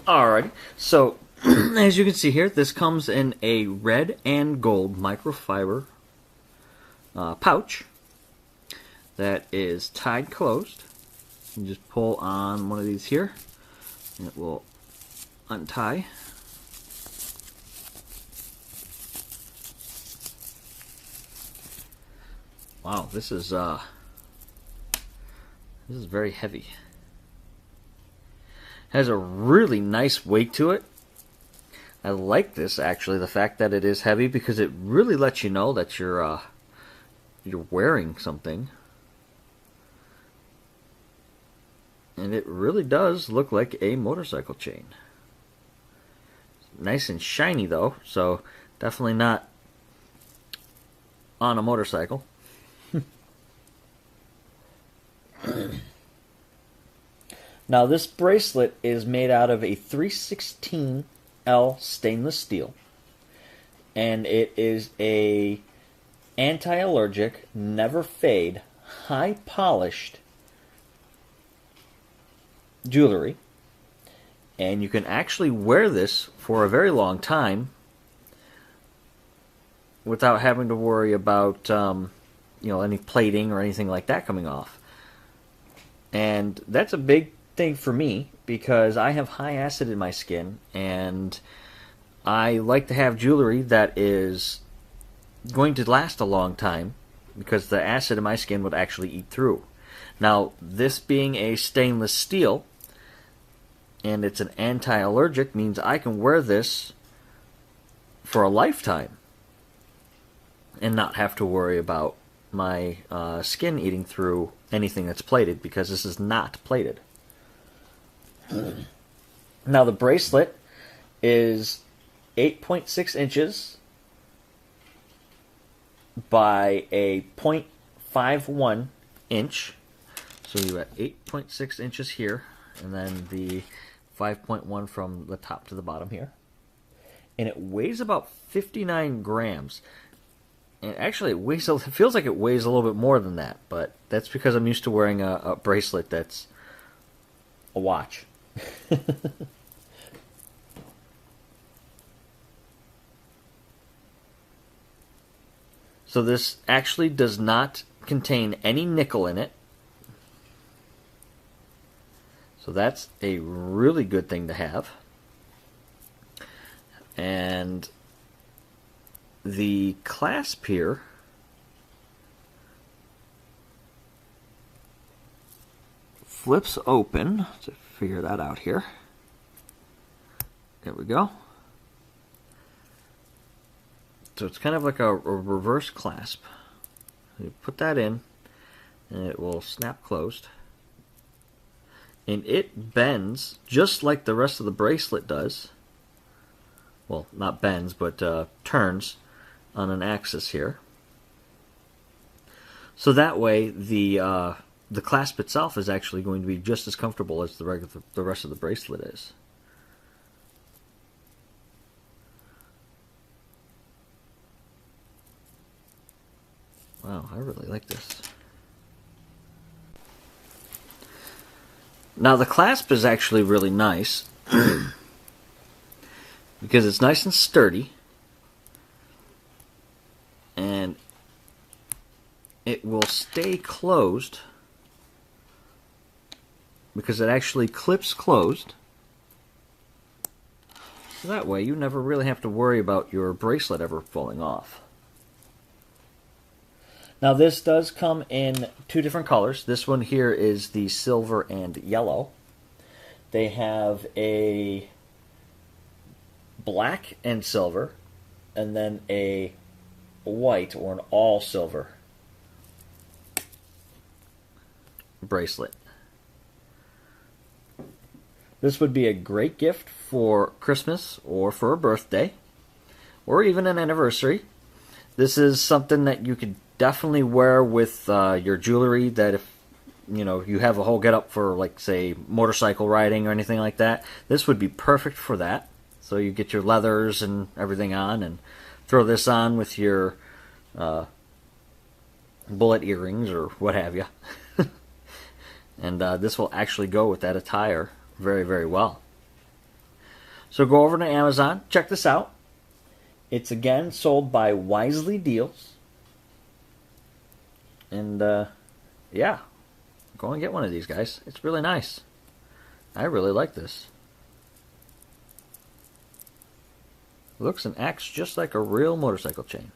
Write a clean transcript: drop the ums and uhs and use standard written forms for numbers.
Alrighty, so as you can see here, this comes in a red and gold microfiber pouch that is tied closed. You just pull on one of these here, and it will untie. Wow, this is very heavy. Has a really nice weight to it. I like this, actually, the fact that it is heavy, because it really lets you know that you're wearing something. And it really does look like a motorcycle chain. Nice and shiny though, so definitely not on a motorcycle. Now this bracelet is made out of a 316L stainless steel, and it is a anti-allergic, never fade, high polished jewelry, and you can actually wear this for a very long time without having to worry about any plating or anything like that coming off. And that's a big thing for me, because I have high acid in my skin, and I like to have jewelry that is going to last a long time, because the acid in my skin would actually eat through. Now, this being a stainless steel, and it's an anti-allergic, means I can wear this for a lifetime and not have to worry about my skin eating through anything that's plated, because this is not plated. Now the bracelet is 8.6 inches by a 0.51 inch. So you have 8.6 inches here, and then the 5.1 from the top to the bottom here. And it weighs about 59 grams. And actually, it feels like it weighs a little bit more than that, but that's because I'm used to wearing a bracelet that's a watch. So this actually does not contain any nickel in it. So that's a really good thing to have. And the clasp here flips open. Let's figure that out here. There we go. So it's kind of like a reverse clasp. You put that in, and it will snap closed. And it bends just like the rest of the bracelet does. Well, not bends, but turns on an axis here. So that way, the clasp itself is actually going to be just as comfortable as the rest of the bracelet is. Wow, I really like this. Now the clasp is actually really nice because it's nice and sturdy, and it will stay closed because it actually clips closed. So that way you never really have to worry about your bracelet ever falling off. Now this does come in two different colors. This one here is the silver and yellow. They have a black and silver, and then a white or an all silver bracelet. This would be a great gift for Christmas or for a birthday or even an anniversary. This is something that you could definitely wear with your jewelry, that if you have a whole getup for, like, say, motorcycle riding or anything like that, this would be perfect for that. So you get your leathers and everything on, and throw this on with your bullet earrings or what have you. And this will actually go with that attire very, very well. So go over to Amazon, check this out. It's again sold by Wisely Deals. And yeah, go and get one of these, guys. It's really nice. I really like this. Looks and acts just like a real motorcycle chain.